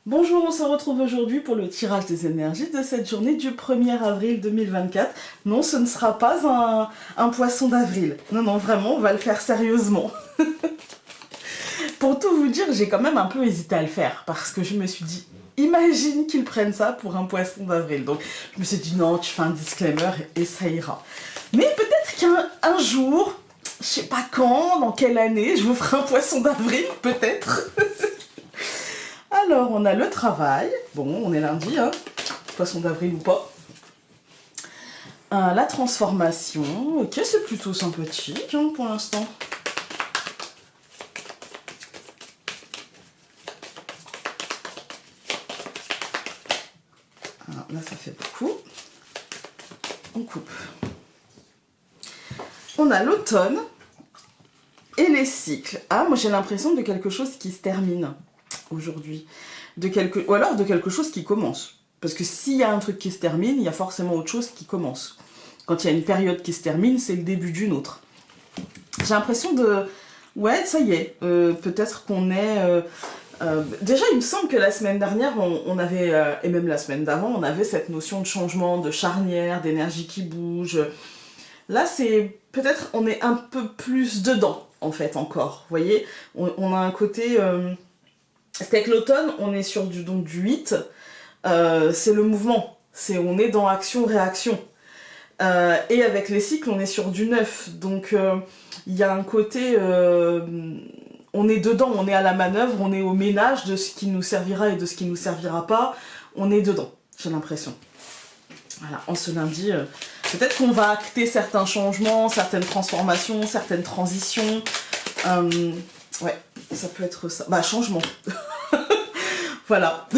Bonjour, on se retrouve aujourd'hui pour le tirage des énergies de cette journée du 1er avril 2024. Non, ce ne sera pas un poisson d'avril. Non, non, vraiment, on va le faire sérieusement. Pour tout vous dire, j'ai quand même un peu hésité à le faire parce que je me suis dit, imagine qu'ils prennent ça pour un poisson d'avril. Donc, je me suis dit, non, tu fais un disclaimer et ça ira. Mais peut-être qu'un jour, je sais pas quand, dans quelle année, je vous ferai un poisson d'avril, peut-être. Alors, on a le travail. Bon, on est lundi, hein. Poisson d'avril ou pas. La transformation. Ok, c'est plutôt sympathique hein, pour l'instant. Alors, là, ça fait beaucoup. On coupe. On a l'automne et les cycles. Ah, moi j'ai l'impression de quelque chose qui se termine aujourd'hui. Ou alors de quelque chose qui commence. Parce que s'il y a un truc qui se termine, il y a forcément autre chose qui commence. Quand il y a une période qui se termine, c'est le début d'une autre. J'ai l'impression de... Ouais, ça y est. Peut-être qu'on est... déjà, il me semble que la semaine dernière, on avait, et même la semaine d'avant, on avait cette notion de changement, de charnière, d'énergie qui bouge. Là, c'est... Peut-être on est un peu plus dedans, en fait, encore. Vous voyez, on a un côté... Parce qu'avec l'automne, on est sur donc du 8, c'est le mouvement. On est dans action-réaction. Et avec les cycles, on est sur du 9. Donc, il y a un côté... on est dedans, on est à la manœuvre, on est au ménage de ce qui nous servira et de ce qui nous servira pas. On est dedans, j'ai l'impression. Voilà, en ce lundi, peut-être qu'on va acter certains changements, certaines transformations, certaines transitions. Ouais, ça peut être ça. Bah, changement. Voilà.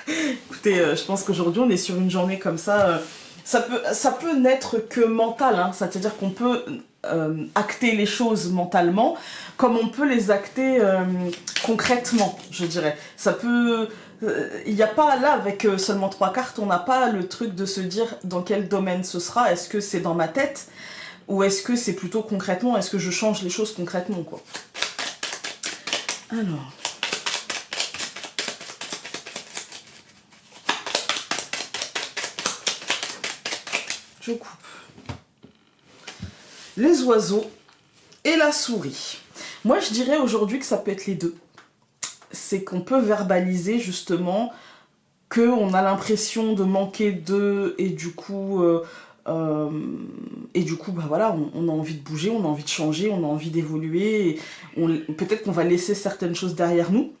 Écoutez, je pense qu'aujourd'hui, on est sur une journée comme ça. Ça peut n'être que mental, hein, c'est-à-dire qu'on peut acter les choses mentalement, comme on peut les acter concrètement, je dirais. Ça peut... Il n'y a pas, là, avec seulement 3 cartes, on n'a pas le truc de se dire dans quel domaine ce sera. Est-ce que c'est dans ma tête ou est-ce que c'est plutôt concrètement? Est-ce que je change les choses concrètement, quoi? Alors... Je coupe. Les oiseaux et la souris. Moi, je dirais aujourd'hui que ça peut être les deux. C'est qu'on peut verbaliser justement qu'on a l'impression de manquer d'eux et du coup, bah voilà, on a envie de bouger, on a envie de changer, on a envie d'évoluer. Peut-être qu'on va laisser certaines choses derrière nous.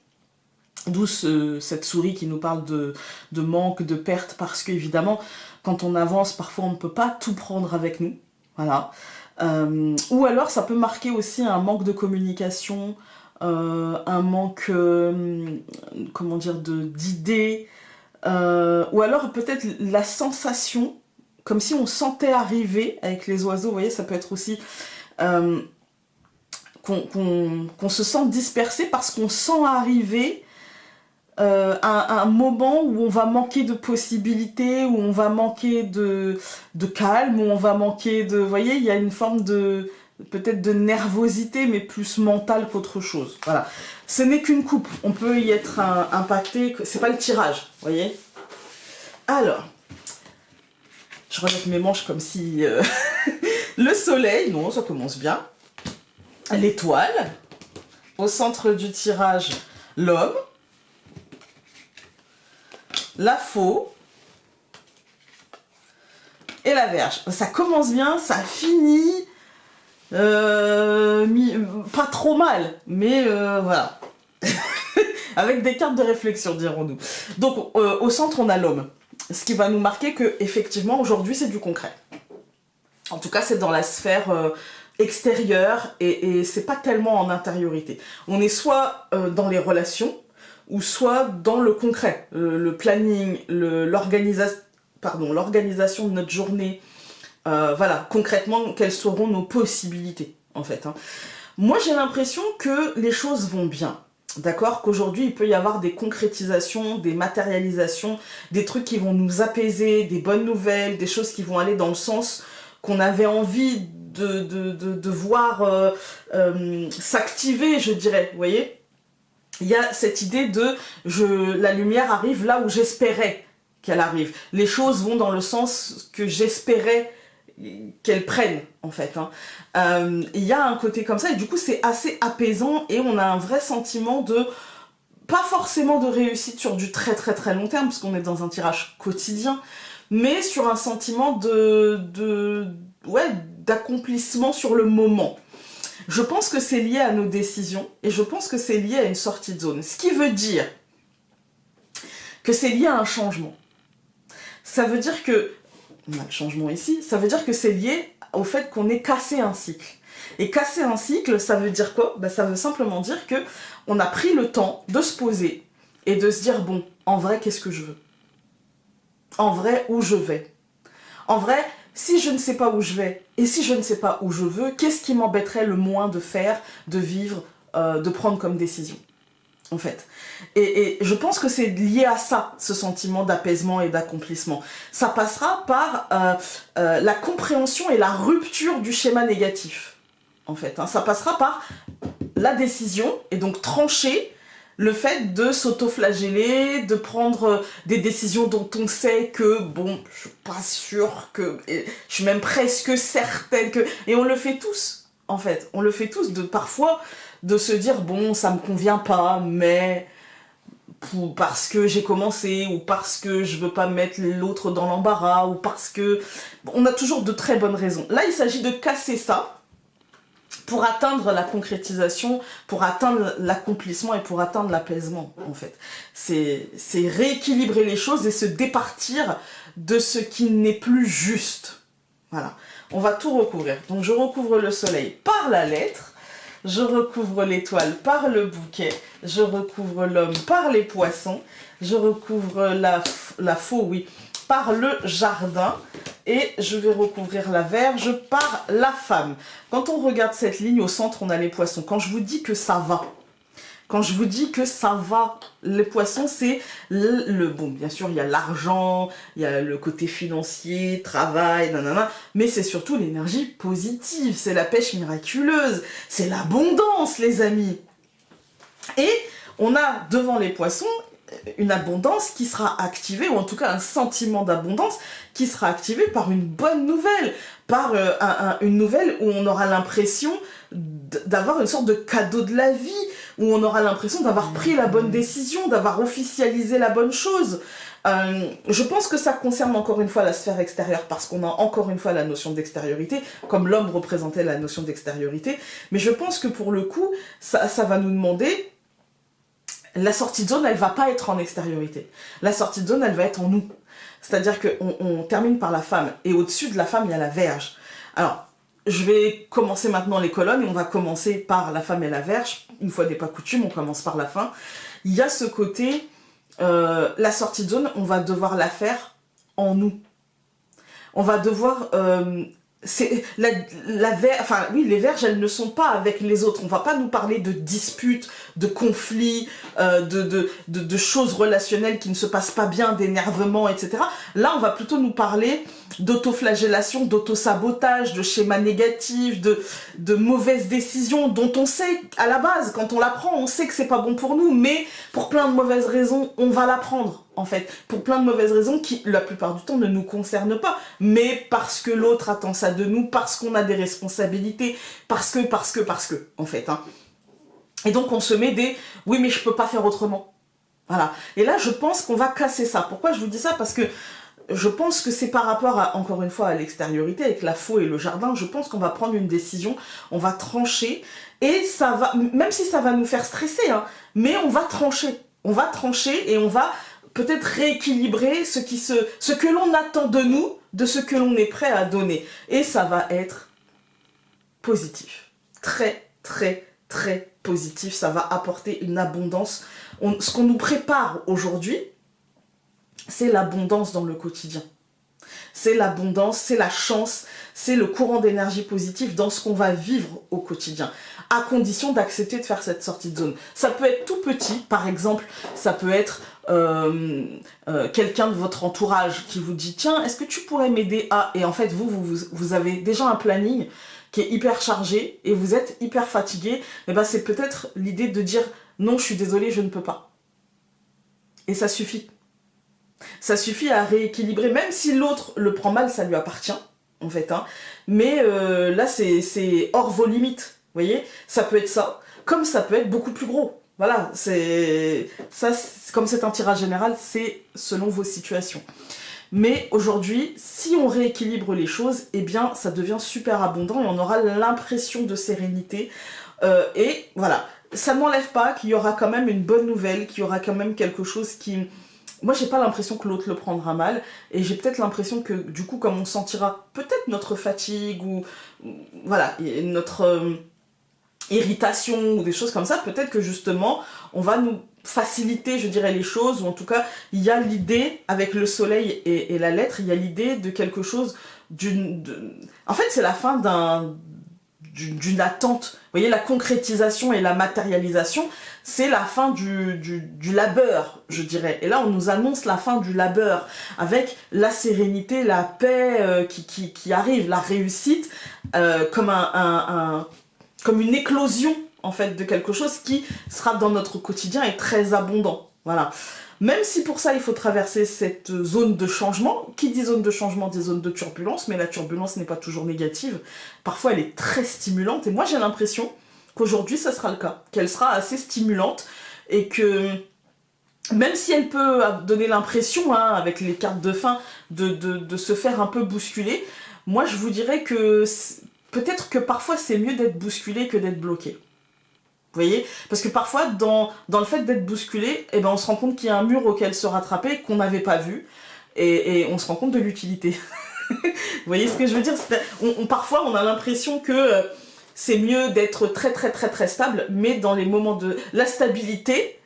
D'où cette souris qui nous parle de manque, de perte, parce qu'évidemment, quand on avance, parfois on ne peut pas tout prendre avec nous. Voilà. Ou alors ça peut marquer aussi un manque de communication, un manque, comment dire, d'idées, ou alors peut-être la sensation, comme si on sentait arriver avec les oiseaux, vous voyez, ça peut être aussi qu'on se sent dispersé parce qu'on sent arriver un moment où on va manquer de possibilités, où on va manquer de calme, où on va manquer de... Vous voyez, il y a une forme de... peut-être de nervosité, mais plus mentale qu'autre chose. Voilà. Ce n'est qu'une coupe. On peut y être impacté. C'est pas le tirage, vous voyez. Alors, je relève mes manches comme si... le soleil, non, ça commence bien. L'étoile. Au centre du tirage, l'homme. La faux et la Vierge. Ça commence bien, ça finit pas trop mal, mais voilà. Avec des cartes de réflexion, dirons-nous. Donc, au centre, on a l'homme. Ce qui va nous marquer que, effectivement, aujourd'hui, c'est du concret. En tout cas, c'est dans la sphère extérieure et c'est pas tellement en intériorité. On est soit dans les relations, ou soit dans le concret, le planning, l'organisation de notre journée. Voilà, concrètement, quelles seront nos possibilités, en fait. Hein. Moi, j'ai l'impression que les choses vont bien. D'accord? Qu'aujourd'hui, il peut y avoir des concrétisations, des matérialisations, des trucs qui vont nous apaiser, des bonnes nouvelles, des choses qui vont aller dans le sens qu'on avait envie de voir s'activer, je dirais, vous voyez? il y a cette idée de la lumière arrive là où j'espérais qu'elle arrive. Les choses vont dans le sens que j'espérais qu'elles prennent, en fait. Hein. Il y a un côté comme ça, et du coup, c'est assez apaisant, et on a un vrai sentiment de... Pas forcément de réussite sur du très très très long terme, parce qu'on est dans un tirage quotidien, mais sur un sentiment ouais, d'accomplissement sur le moment. Je pense que c'est lié à nos décisions, et je pense que c'est lié à une sortie de zone. Ce qui veut dire que c'est lié à un changement. Ça veut dire que, on a le changement ici, ça veut dire que c'est lié au fait qu'on ait cassé un cycle. Et casser un cycle, ça veut dire quoi? Ça veut simplement dire que on a pris le temps de se poser et de se dire, bon, en vrai, qu'est-ce que je veux? En vrai, où je vais? En vrai, si je ne sais pas où je vais, et si je ne sais pas où je veux, qu'est-ce qui m'embêterait le moins de faire, de vivre, de prendre comme décision, en fait. Et je pense que c'est lié à ça, ce sentiment d'apaisement et d'accomplissement. Ça passera par la compréhension et la rupture du schéma négatif, en fait. Hein. Ça passera par la décision, et donc trancher le fait de s'auto-flageller, de prendre des décisions dont on sait que, bon, je suis pas sûre que... Je suis même presque certaine que... Et on le fait tous, en fait. On le fait tous, parfois, de se dire, bon, ça me convient pas, mais... parce que j'ai commencé, ou parce que je veux pas mettre l'autre dans l'embarras, ou parce que... On a toujours de très bonnes raisons. Là, il s'agit de casser ça, pour atteindre la concrétisation, pour atteindre l'accomplissement et pour atteindre l'apaisement, en fait. C'est rééquilibrer les choses et se départir de ce qui n'est plus juste. Voilà. On va tout recouvrir. Donc je recouvre le soleil par la lettre, je recouvre l'étoile par le bouquet, je recouvre l'homme par les poissons, je recouvre la faux, oui, par le jardin, et je vais recouvrir la verge par la femme. Quand on regarde cette ligne, au centre, on a les poissons. Quand je vous dis que ça va, quand je vous dis que ça va, les poissons, c'est bon, bien sûr, il y a l'argent, il y a le côté financier, travail, nanana, mais c'est surtout l'énergie positive, c'est la pêche miraculeuse, c'est l'abondance, les amis. Et on a devant les poissons une abondance qui sera activée, ou en tout cas un sentiment d'abondance qui sera activé par une bonne nouvelle, par une nouvelle où on aura l'impression d'avoir une sorte de cadeau de la vie, où on aura l'impression d'avoir pris la bonne décision, d'avoir officialisé la bonne chose. Je pense que ça concerne encore une fois la sphère extérieure, parce qu'on a encore une fois la notion d'extériorité, comme l'homme représentait la notion d'extériorité, mais je pense que pour le coup, ça va nous demander... La sortie de zone, elle va pas être en extériorité. La sortie de zone, elle va être en nous. C'est-à-dire qu'on termine par la femme, et au-dessus de la femme, il y a la Vierge. Alors, je vais commencer maintenant les colonnes, et on va commencer par la femme et la Vierge. Une fois n'est pas coutume, on commence par la fin. Il y a ce côté, la sortie de zone, on va devoir la faire en nous. On va devoir... les Vierges, elles ne sont pas avec les autres. On va pas nous parler de disputes, de conflits, de choses relationnelles qui ne se passent pas bien, d'énervement, etc. Là, on va plutôt nous parler d'autoflagellation, d'autosabotage, de schémas négatifs, de mauvaises décisions dont on sait, à la base, quand on la prend, on sait que c'est pas bon pour nous, mais pour plein de mauvaises raisons, on va la prendre. En fait, pour plein de mauvaises raisons qui, la plupart du temps, ne nous concernent pas, mais parce que l'autre attend ça de nous, parce qu'on a des responsabilités, parce que, en fait. Hein. Et donc, on se met des « oui, mais je peux pas faire autrement ». Voilà. Et là, je pense qu'on va casser ça. Pourquoi je vous dis ça? Parce que je pense que c'est par rapport, encore une fois, à l'extériorité, avec la faux et le jardin, je pense qu'on va prendre une décision, on va trancher, et ça va, même si ça va nous faire stresser, hein, mais on va trancher. On va trancher et on va... peut-être rééquilibrer ce que l'on attend de nous, de ce que l'on est prêt à donner. Et ça va être positif. Très, très, très positif. Ça va apporter une abondance. Ce qu'on nous prépare aujourd'hui, c'est l'abondance dans le quotidien. C'est l'abondance, c'est la chance, c'est le courant d'énergie positive dans ce qu'on va vivre au quotidien, à condition d'accepter de faire cette sortie de zone. Ça peut être tout petit, par exemple, ça peut être quelqu'un de votre entourage qui vous dit « Tiens, est-ce que tu pourrais m'aider à... » Et en fait, vous avez déjà un planning qui est hyper chargé et vous êtes hyper fatigué. Et ben c'est peut-être l'idée de dire non, je suis désolée, je ne peux pas. Et ça suffit. Ça suffit à rééquilibrer, même si l'autre le prend mal, ça lui appartient, en fait. Hein. Mais là, c'est hors vos limites, vous voyez. Ça peut être ça, comme ça peut être beaucoup plus gros. Voilà, comme c'est un tirage général, c'est selon vos situations. Mais aujourd'hui, si on rééquilibre les choses, eh bien, ça devient super abondant et on aura l'impression de sérénité. Et voilà, ça ne m'enlève pas qu'il y aura quand même une bonne nouvelle, qu'il y aura quand même quelque chose qui... Moi, j'ai pas l'impression que l'autre le prendra mal, et j'ai peut-être l'impression que, du coup, comme on sentira peut-être notre fatigue, ou voilà, notre irritation, ou des choses comme ça, peut-être que justement, on va nous faciliter, je dirais, les choses, ou en tout cas, il y a l'idée, avec le soleil et la lettre, il y a l'idée de quelque chose En fait, c'est la fin d'une attente. Vous voyez, la concrétisation et la matérialisation, c'est la fin du labeur, je dirais. Et là, on nous annonce la fin du labeur, avec la sérénité, la paix qui arrive, la réussite, comme comme une éclosion, en fait, de quelque chose qui sera dans notre quotidien et très abondant. Voilà. Même si pour ça, il faut traverser cette zone de changement. Qui dit zone de changement dit zone de turbulence, mais la turbulence n'est pas toujours négative. Parfois, elle est très stimulante. Et moi, j'ai l'impression qu'aujourd'hui, ça sera le cas. Qu'elle sera assez stimulante et que, même si elle peut donner l'impression, hein, avec les cartes de fin, de se faire un peu bousculer, moi, je vous dirais que peut-être que parfois, c'est mieux d'être bousculé que d'être bloqué. Vous voyez? Parce que parfois, dans le fait d'être bousculé, eh ben, on se rend compte qu'il y a un mur auquel se rattraper qu'on n'avait pas vu, et on se rend compte de l'utilité. Vous voyez ce que je veux dire? Parfois, on a l'impression que c'est mieux d'être très très très très stable, mais dans les moments de... La stabilité,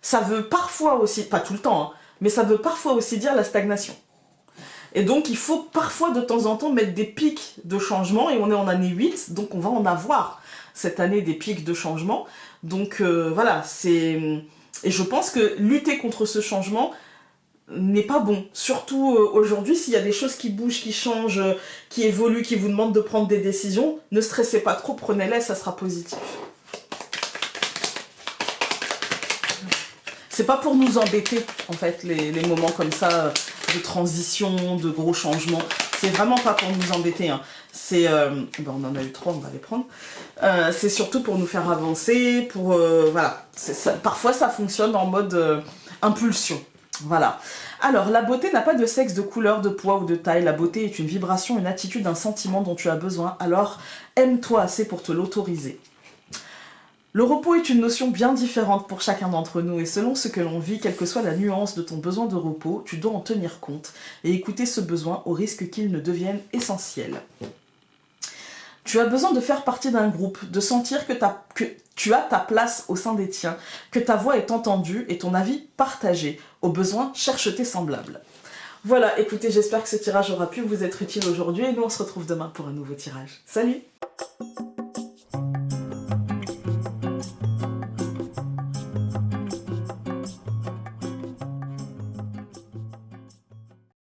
ça veut parfois aussi, pas tout le temps, hein, mais ça veut parfois aussi dire la stagnation. Et donc, il faut parfois de temps en temps mettre des pics de changement, et on est en année 8, donc on va en avoir cette année des pics de changement. Donc voilà, et je pense que lutter contre ce changement n'est pas bon. Surtout aujourd'hui, s'il y a des choses qui bougent, qui changent, qui évoluent, qui vous demandent de prendre des décisions, ne stressez pas trop, prenez-les, ça sera positif. C'est pas pour nous embêter, en fait, les moments comme ça, de transition, de gros changements. C'est vraiment pas pour nous embêter, hein. On en a eu 3, on va les prendre. C'est surtout pour nous faire avancer, pour... voilà. Parfois, ça fonctionne en mode impulsion. Voilà. Alors, la beauté n'a pas de sexe, de couleur, de poids ou de taille. La beauté est une vibration, une attitude, un sentiment dont tu as besoin. Alors, aime-toi assez pour te l'autoriser. Le repos est une notion bien différente pour chacun d'entre nous, et selon ce que l'on vit, quelle que soit la nuance de ton besoin de repos, tu dois en tenir compte et écouter ce besoin au risque qu'il ne devienne essentiel. Tu as besoin de faire partie d'un groupe, de sentir que tu as ta place au sein des tiens, que ta voix est entendue et ton avis partagé. Au besoin, cherche tes semblables. Voilà, écoutez, j'espère que ce tirage aura pu vous être utile aujourd'hui, et nous on se retrouve demain pour un nouveau tirage. Salut!